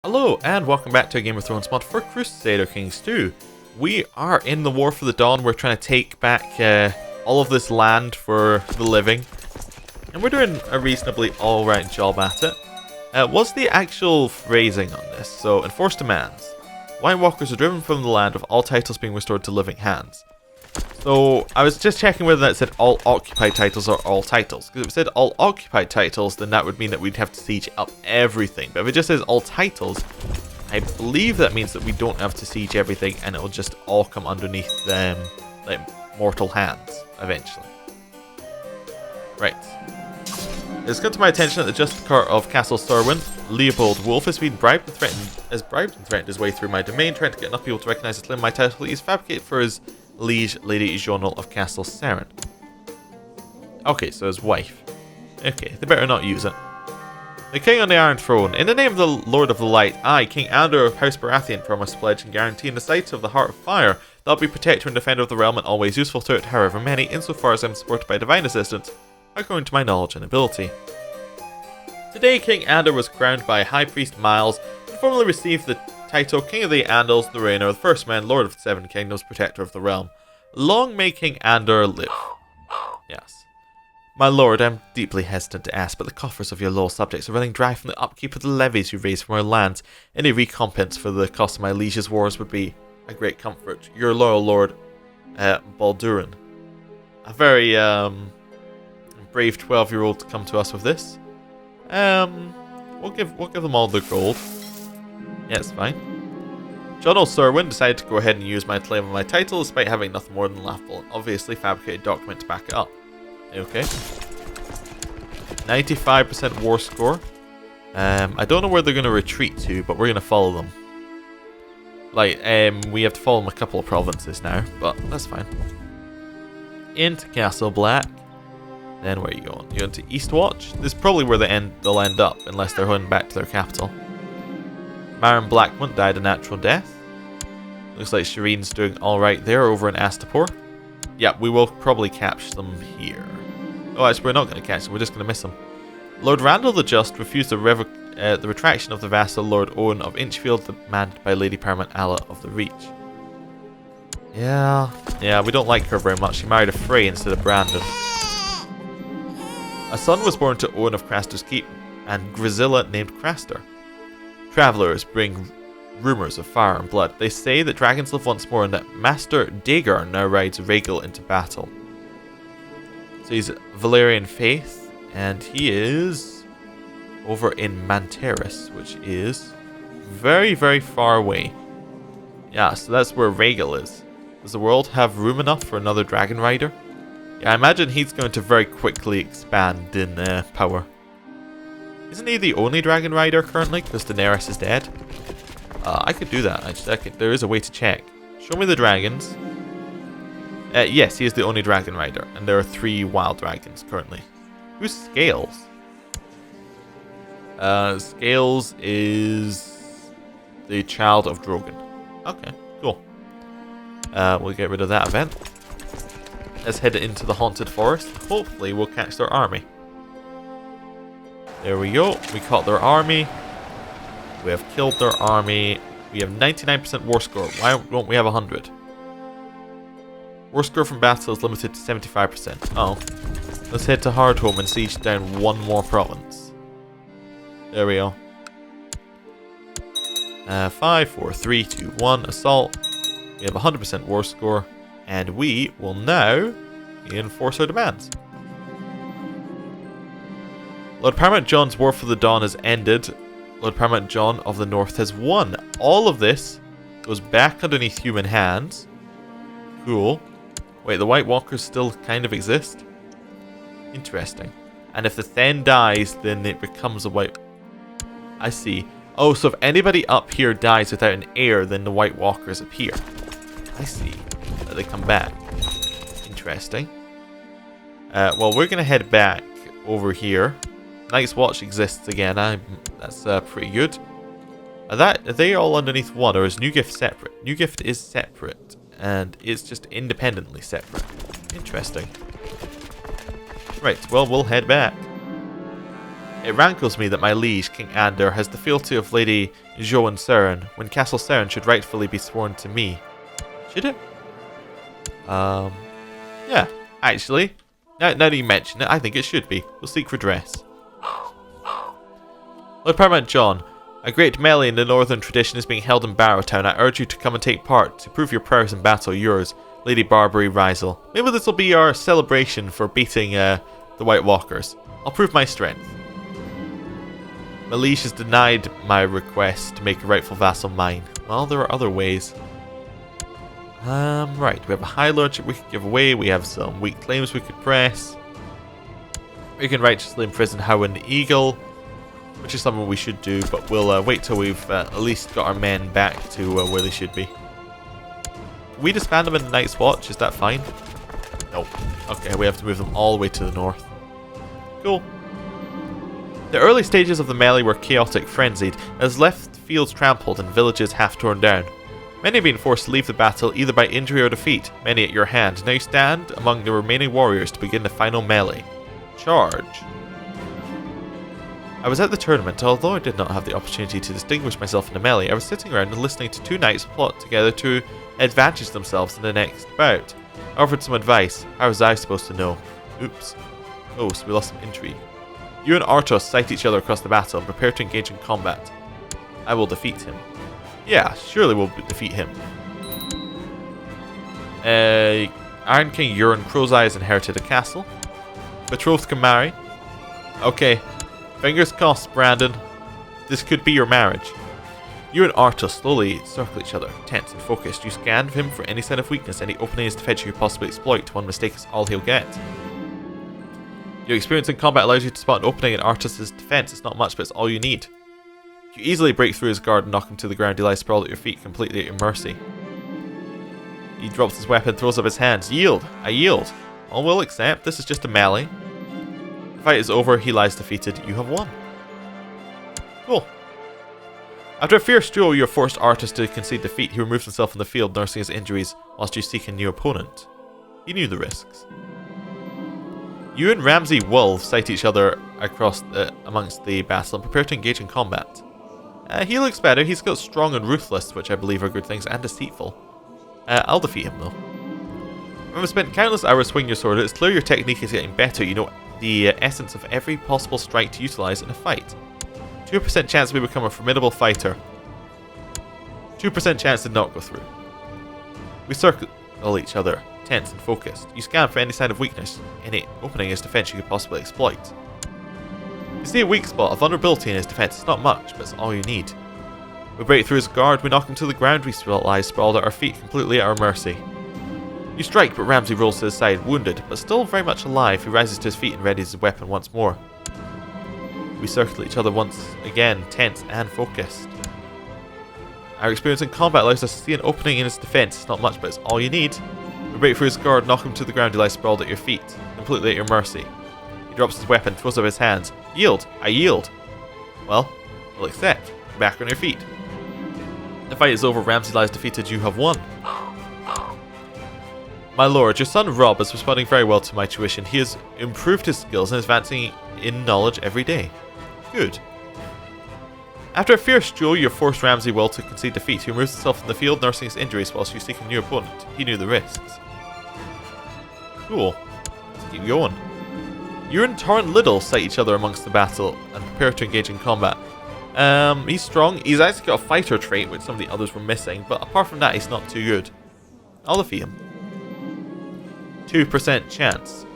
Hello and welcome back to a Game of Thrones mod for Crusader Kings 2. We are in the War for the Dawn. We're trying to take back all of this land for the living. And we're doing a reasonably alright job at it. What's the actual phrasing on this? So, enforced demands. White Walkers are driven from the land with all titles being restored to living hands. So, I was just checking whether that said all occupied titles or all titles. Because if it said all occupied titles, then that would mean that we'd have to siege up everything. But if it just says all titles, I believe that means that we don't have to siege everything and it'll just all come underneath them, like mortal hands, eventually. Right. It's come to my attention that the Justicar of Castle Storwind, Leopold Wolf, has been bribed and threatened his way through my domain, trying to get enough people to recognise and claim my title he's fabricated for his liege, Lady Jonal of Castle Saren. Okay, so his wife. Okay, they better not use it. The King on the Iron Throne. In the name of the Lord of the Light, I, King Andor of House Baratheon, promise to pledge and guarantee in the sight of the Heart of Fire that I'll be protector and defender of the realm and always useful to it, however many, insofar as I'm supported by divine assistance, according to my knowledge and ability. Today, King Andor was crowned by High Priest Miles and formally received the title King of the Andals, the Reigner, the First Man, Lord of the Seven Kingdoms, Protector of the Realm. Long may King Andor live. Yes. My lord, I'm deeply hesitant to ask, but the coffers of your loyal subjects are running dry from the upkeep of the levies you raise from our lands. Any recompense for the cost of my liege's wars would be a great comfort. Your loyal lord, Baldurin. A very, brave 12-year-old to come to us with this. We'll give them all the gold. Yeah, it's fine. Jon Snow decided to go ahead and use my claim on my title despite having nothing more than laughable and obviously fabricated document to back it up. Okay. 95% war score. I don't know where they're going to retreat to, but we're going to follow them. Like, we have to follow them a couple of provinces now, but that's fine. Into Castle Black. Then where are you going? You're going to Eastwatch? This is probably where they'll end up, unless they're heading back to their capital. Marin Blackmont died a natural death. Looks like Shireen's doing alright there over in Astapor. Yeah, we will probably catch them here. Oh, actually, we're not going to catch them. We're just going to miss them. Lord Randall the Just refused the retraction of the vassal Lord Owen of Inchfield, demanded by Lady Paramount Alla of the Reach. Yeah, we don't like her very much. She married a Frey instead of Brandon. A son was born to Owen of Craster's Keep, and Grisilla named Craster. Travelers bring rumors of fire and blood. They say that dragons live once more and that Master Dagar now rides Rhaegal into battle. So he's Valyrian Faith, and he is over in Manteris, which is very, very far away. Yeah, so that's where Rhaegal is. Does the world have room enough for another dragon rider? Yeah, I imagine he's going to very quickly expand in power. Isn't he the only dragon rider currently, because Daenerys is dead? I could do that, actually. There is a way to check. Show me the dragons. Yes, he is the only dragon rider, and there are 3 wild dragons currently. Who's Scales? Scales is the child of Drogon. Okay, cool. We'll get rid of that event. Let's head into the Haunted Forest. Hopefully we'll catch their army. There we go. We caught their army. We have killed their army. We have 99% war score. Why don't we have 100? War score from battle is limited to 75%. Oh. Let's head to Hardhome and siege down one more province. There we go. 5, 4, 3, 2, 1. Assault. We have 100% war score. And we will now enforce our demands. Lord Paramount Jon's War for the Dawn has ended. Lord Paramount Jon of the North has won. All of this goes back underneath human hands. Cool. Wait, the White Walkers still kind of exist? Interesting. And if the Then dies, then it becomes a White... I see. Oh, so if anybody up here dies without an heir, then the White Walkers appear. I see. They come back. Interesting. Well, we're going to head back over here. Night's Watch exists again. That's pretty good. Are they all underneath one, or is New Gift separate? New Gift is separate, and it's just independently separate. Interesting. Right, well, we'll head back. It rankles me that my liege, King Ander, has the fealty of Lady Joan Seren, when Castle Seren should rightfully be sworn to me. Should it? Yeah, actually. Now that you mention it, I think it should be. We'll seek redress. Lord Paramount John, a great melee in the northern tradition is being held in Barrowtown. I urge you to come and take part. To prove your prowess in battle, yours, Lady Barbary Rizel. Maybe this will be our celebration for beating the White Walkers. I'll prove my strength. My liege has denied my request to make a rightful vassal mine. Well, there are other ways. Right, we have a High Lordship we could give away. We have some weak claims we could press. We can righteously imprison Howard the Eagle, which is something we should do, but we'll wait till we've at least got our men back to where they should be. Can we disband them in the Night's Watch? Is that fine? Nope. Okay, we have to move them all the way to the north. Cool. The early stages of the melee were chaotic, frenzied, as left fields trampled and villages half torn down. Many have been forced to leave the battle either by injury or defeat, many at your hand. Now you stand among the remaining warriors to begin the final melee. Charge. I was at the tournament, although I did not have the opportunity to distinguish myself in the melee. I was sitting around and listening to two knights plot together to advantage themselves in the next bout. I offered some advice. How was I supposed to know? Oops. Oh, so we lost some intrigue. You and Artos sight each other across the battle and prepare to engage in combat. I will defeat him. Yeah, surely we'll defeat him. Iron King Euron Crow's Eye has inherited a castle. Betrothed can marry. Okay. Fingers crossed, Brandon. This could be your marriage. You and Artos slowly circle each other, tense and focused. You scan him for any sign of weakness, any opening his defense you could possibly exploit. One mistake is all he'll get. Your experience in combat allows you to spot an opening in Artos' defense. It's not much, but it's all you need. You easily break through his guard and knock him to the ground. He lies sprawled at your feet, completely at your mercy. He drops his weapon, throws up his hands. Yield! I yield! All will accept. This is just a melee. The fight is over. He lies defeated. You have won. Cool. After a fierce duel, you have forced Artos to concede defeat. He removes himself from the field, nursing his injuries, whilst you seek a new opponent. He knew the risks. You and Ramsay Wolf sight each other across amongst the battle and prepare to engage in combat. He looks better. He's got strong and ruthless, which I believe are good things, and deceitful. I'll defeat him, though. I've spent countless hours swinging your sword. It's clear your technique is getting better. You know the essence of every possible strike to utilize in a fight. 2% chance we become a formidable fighter. 2% chance to not go through. We circle each other, tense and focused. You scan for any sign of weakness, any opening in his defense you could possibly exploit. You see a weak spot, a vulnerability in his defense. It's not much, but it's all you need. We break through his guard, we knock him to the ground, we lie sprawled at our feet, completely at our mercy. You strike, but Ramsay rolls to his side, wounded, but still very much alive. He rises to his feet and readies his weapon once more. We circle each other once again, tense and focused. Our experience in combat allows us to see an opening in his defense. It's not much, but it's all you need. We break through his guard, knock him to the ground, he lies sprawled at your feet, completely at your mercy. He drops his weapon, throws up his hands. Yield! I yield! Well, we'll accept. Back on your feet. The fight is over. Ramsay lies defeated. You have won. My lord, your son Robb is responding very well to my tuition. He has improved his skills and is advancing in knowledge every day. Good. After a fierce duel, you forced Ramsay Will to concede defeat. He removes himself from the field, nursing his injuries whilst you seek a new opponent. He knew the risks. Cool. Let's keep going. You and Torrent Liddle sight each other amongst the battle and prepare to engage in combat. He's strong. He's actually got a fighter trait, which some of the others were missing, but apart from that, he's not too good. I'll defeat him. 2% chance.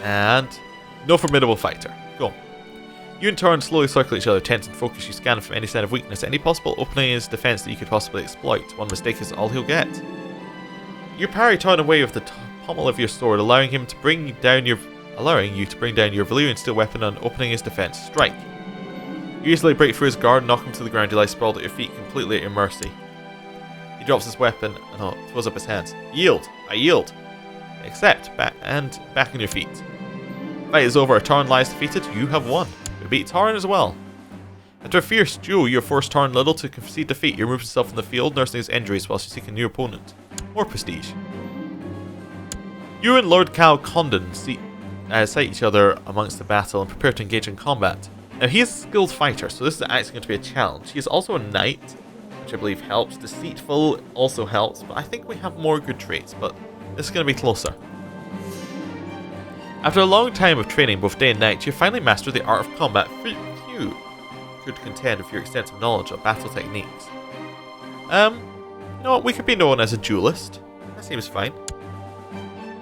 And no formidable fighter. Go. You and Torrent slowly circle each other, tense and focused. You scan for any sign of weakness, any possible opening in his defense that you could possibly exploit. One mistake is all he'll get. You parry Torrent away with the pommel of your sword, allowing you to bring down your Valyrian steel weapon and opening his defense. Strike. You easily break through his guard and knock him to the ground. He lies sprawled at your feet, completely at your mercy. He drops his weapon and throws up his hands. Yield! I yield! Accept, back on your feet. Fight is over. Torrent lies defeated. You have won. We beat Torrent as well. After a fierce duel, you force Torrent Little to concede defeat. He removes himself from the field, nursing his injuries whilst you seek a new opponent. More prestige. You and Lord Cal Condon sight each other amongst the battle and prepare to engage in combat. Now he is a skilled fighter, so this is actually going to be a challenge. He is also a knight, which I believe helps. Deceitful also helps, but I think we have more good traits, but this is going to be closer. After a long time of training both day and night, you finally mastered the art of combat. Few could contend with your extensive knowledge of battle techniques. No, we could be known as a duelist. That seems fine.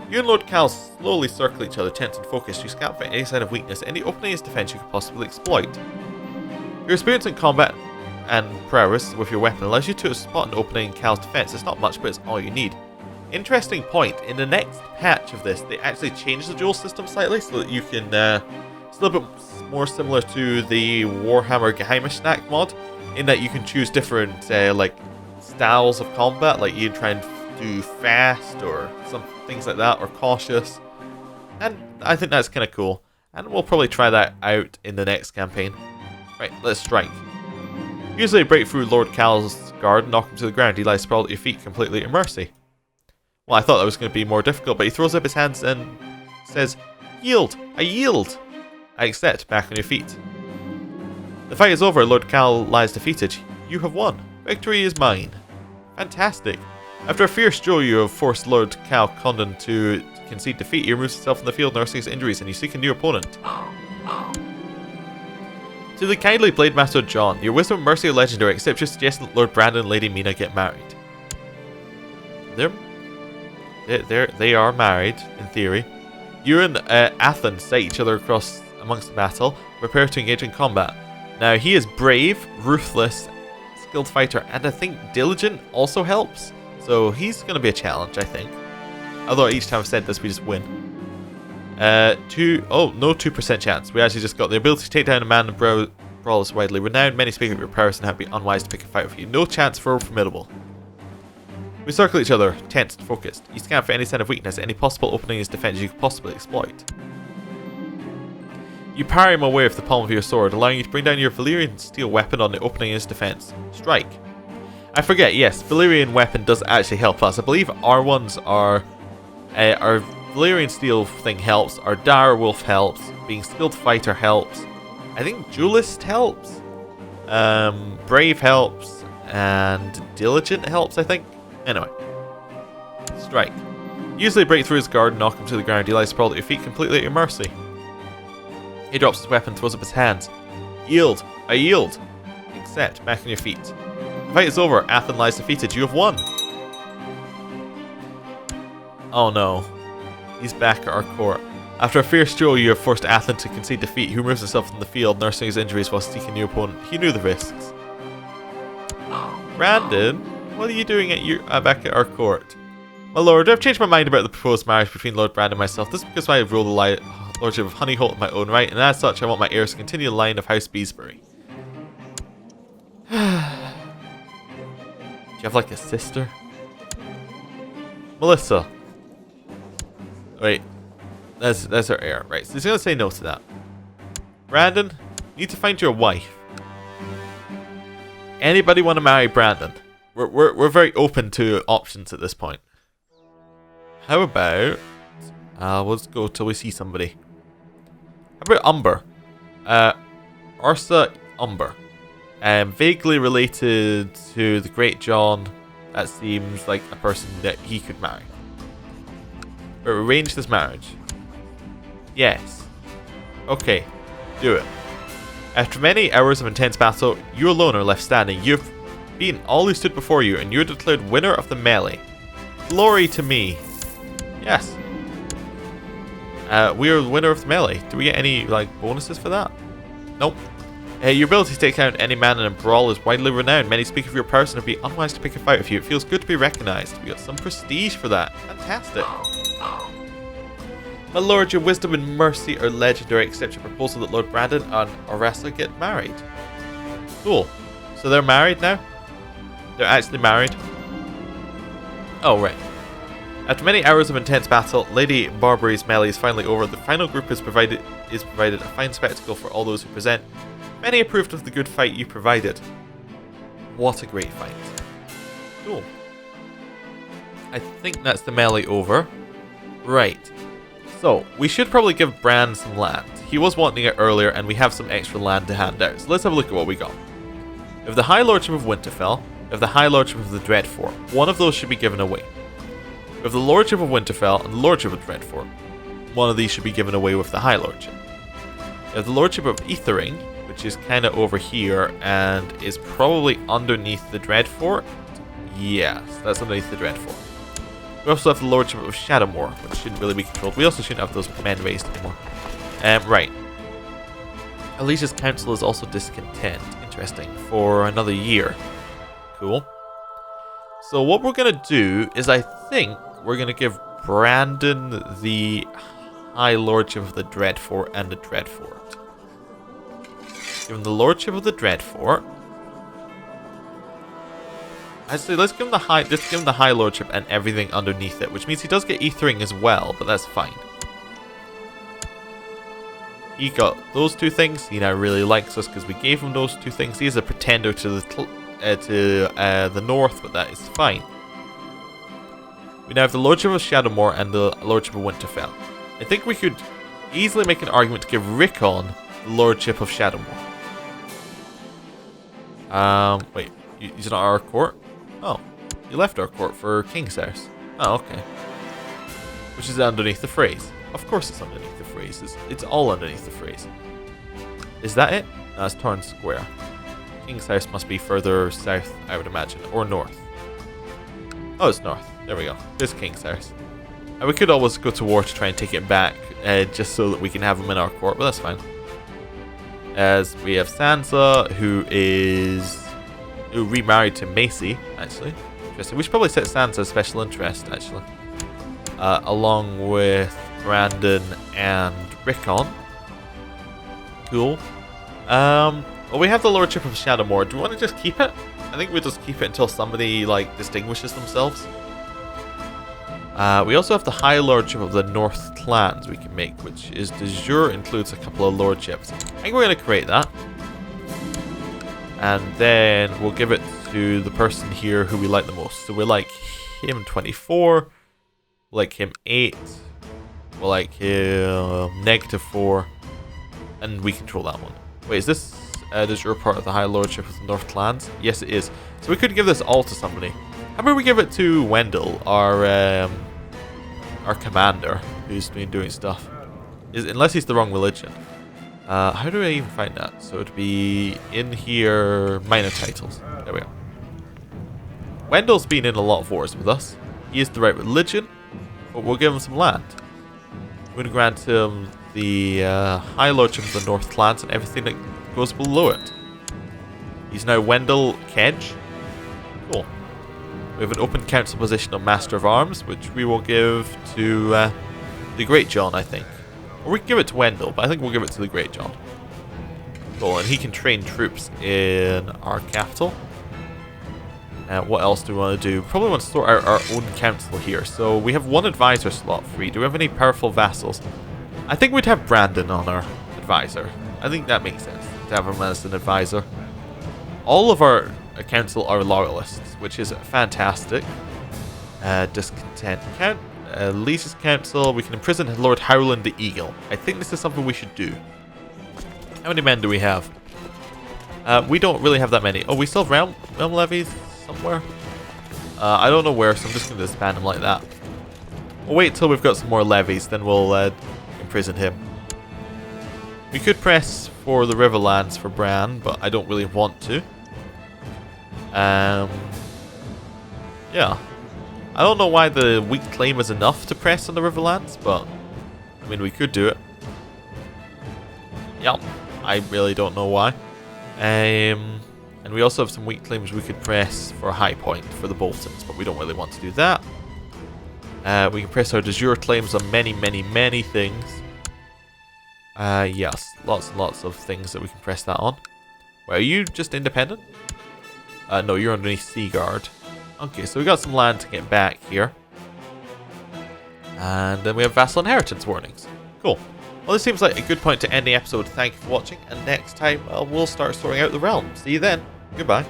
You and Lord Cal slowly circle each other, tense and focused. You scout for any sign of weakness, any opening is defense you could possibly exploit. Your experience in combat and prowess with your weapon allows you to spot an opening in Cal's defense. It's not much, but it's all you need. Interesting point, in the next patch of this, they actually changed the duel system slightly so that you can, it's a little bit more similar to the Warhammer Geheimnisnacht mod, in that you can choose different, like, styles of combat, like you try and do fast or some things like that, or cautious, and I think that's kind of cool, and we'll probably try that out in the next campaign. Right, let's strike. Usually break through Lord Cal's guard and knock him to the ground. He lies sprawled at your feet, completely at mercy. Well, I thought that was going to be more difficult, but he throws up his hands and says, "Yield! I yield! I accept, back on your feet." The fight is over, Lord Cal lies defeated. You have won. Victory is mine. Fantastic. After a fierce duel, you have forced Lord Cal Condon to concede defeat. He removes himself from the field, nursing his injuries, and you seek a new opponent. To the kindly Blade Master Jon, your wisdom and mercy are legendary, except your suggestion that Lord Brandon and Lady Mina get married. They are married, in theory. You and Athen sight each other across amongst the battle, prepare to engage in combat. Now, he is brave, ruthless, skilled fighter, and I think diligent also helps. So he's going to be a challenge, I think. Although each time I've said this, we just win. No 2% chance. We actually just got the ability to take down a man and brawl is widely renowned. Many speak of your prowess and have been unwise to pick a fight with you. No chance for formidable. We circle each other, tense and focused. You scan for any sign of weakness, any possible opening is defense you could possibly exploit. You parry him away with the palm of your sword, allowing you to bring down your Valyrian steel weapon on the opening in his defense. Strike. I forget, yes, Valyrian weapon does actually help us. I believe our ones are... our Valyrian steel thing helps, our dire wolf helps, being skilled fighter helps. I think duelist helps. Brave helps, and diligent helps, I think. Anyway. Strike. Usually break through his guard and knock him to the ground. He lies sprawled at your feet, completely at your mercy. He drops his weapon, throws up his hands. Yield. I yield. Accept. Back on your feet. The fight is over. Athen lies defeated. You have won. Oh no. He's back at our court. After a fierce duel, you have forced Athen to concede defeat. He removes himself from the field, nursing his injuries while seeking a new opponent. He knew the risks. Brandon, what are you doing at back at our court? My lord, I've changed my mind about the proposed marriage between Lord Brandon and myself. This is because I rule the lordship of Honeyholt in my own right, and as such, I want my heirs to continue the line of House Beesbury. Do you have like a sister? Melissa. Wait. That's her heir. Right, so he's going to say no to that. Brandon, you need to find your wife. Anybody want to marry Brandon? We're very open to options at this point. How about... let's go till we see somebody. How about Umber? Ursa Umber. Vaguely related to the Great Jon. That seems like a person that he could marry. But arrange this marriage. Yes. Okay. Do it. After many hours of intense battle, you alone are left standing. You've beaten all who stood before you, and you're declared winner of the melee. Glory to me. Yes. We are the winner of the melee. Do we get any like bonuses for that? Nope. Your ability to take down any man in a brawl is widely renowned. Many speak of your person and be unwise to pick a fight with you. It feels good to be recognized. We got some prestige for that. Fantastic. My lord, your wisdom and mercy are legendary, except your proposal that Lord Brandon and Oressa get married. Cool. So they're married now? They're actually married? Oh, right. After many hours of intense battle, Lady Barbary's melee is finally over. The final group is provided a fine spectacle for all those who present. Many approved of the good fight you provided. What a great fight. Cool. I think that's the melee over. Right. So, we should probably give Bran some land. He was wanting it earlier, and we have some extra land to hand out. So let's have a look at what we got. We have the High Lordship of Winterfell. We have the High Lordship of the Dreadfort. One of those should be given away. We have the Lordship of Winterfell and the Lordship of Dreadfort. One of these should be given away with the High Lordship. We have the Lordship of Ethering, which is kind of over here and is probably underneath the Dreadfort. Yes, that's underneath the Dreadfort. We also have the Lordship of Shadowmoor, which shouldn't really be controlled. We also shouldn't have those men raised anymore. Right. Alicia's Council is also discontent. Interesting. For another year. Cool. So what we're going to do is I think we're going to give Brandon the High Lordship of the Dreadfort and the Dreadfort. Give him the Lordship of the Dreadfort. Actually, let's give him the High Lordship and everything underneath it, which means he does get Ethering as well, but that's fine. He got those two things. He now really likes us because we gave him those two things. He is a pretender to the north, but that is fine. We now have the Lordship of Shadowmoor and the Lordship of Winterfell. I think we could easily make an argument to give Rickon the Lordship of Shadowmoor. Wait, he's not our court? Oh, you left our court for King's House. Oh, okay. Which is underneath the phrase. Of course it's underneath the phrase. It's all underneath the phrase. Is that it? No, it's Torrance Square. King's House must be further south, I would imagine. Or north. Oh, it's north. There we go. There's King's House. And we could always go to war to try and take it back, just so that we can have him in our court, but that's fine. As we have Sansa, who remarried to Macy, actually. Interesting. We should probably set Sansa as special interest, actually. Along with Brandon and Rickon. Cool. Well, we have the Lordship of Shadowmoor. Do we want to just keep it? I think we'll just keep it until somebody, like, distinguishes themselves. We also have the High Lordship of the North Clans we can make, which is de jure includes a couple of lordships. I think we're going to create that. And then we'll give it to the person here who we like the most. So we like him 24. We'll like him 8. We'll like him -4. And we control that one. Wait, is this de jure part of the High Lordship of the North Clans? Yes, it is. So we could give this all to somebody. How about we give it to Wendell, our commander, who's been doing stuff. Unless he's the wrong religion. How do I even find that? So it'd be in here, minor titles. There we go. Wendell's been in a lot of wars with us. He is the right religion, but we'll give him some land. We're going to grant him the High Lordship of the North Clans and everything that goes below it. He's now Wendell Kedge. Cool. We have an open council position of Master of Arms, which we will give to the Great Jon, I think. Or we can give it to Wendell, but I think we'll give it to the Great Jon. Cool, and he can train troops in our capital. What else do we want to do? Probably want to sort out our own council here. So we have one advisor slot free. Do we have any powerful vassals? I think we'd have Brandon on our advisor. I think that makes sense to have him as an advisor. All of our council are loyalists, which is fantastic. Discontent count. Lisa's council. We can imprison Lord Howland the Eagle. I think this is something we should do. How many men do we have? We don't really have that many. Oh, we still have realm levies somewhere. I don't know where, so I'm just going to disband him like that. We'll wait till we've got some more levies, then we'll imprison him. We could press for the Riverlands for Bran, but I don't really want to. Yeah. I don't know why the weak claim is enough to press on the Riverlands, but I mean, we could do it. Yeah, I really don't know why. And we also have some weak claims we could press for a high point for the Boltons, but we don't really want to do that. We can press our de jure claims on many, many, many things. Yes, lots and lots of things that we can press that on. Wait, are you just independent? No, you're underneath Seaguard. Okay, so we got some land to get back here. And then we have vassal inheritance warnings. Cool. Well, this seems like a good point to end the episode. Thank you for watching, and next time we'll start sorting out the realm. See you then. Goodbye.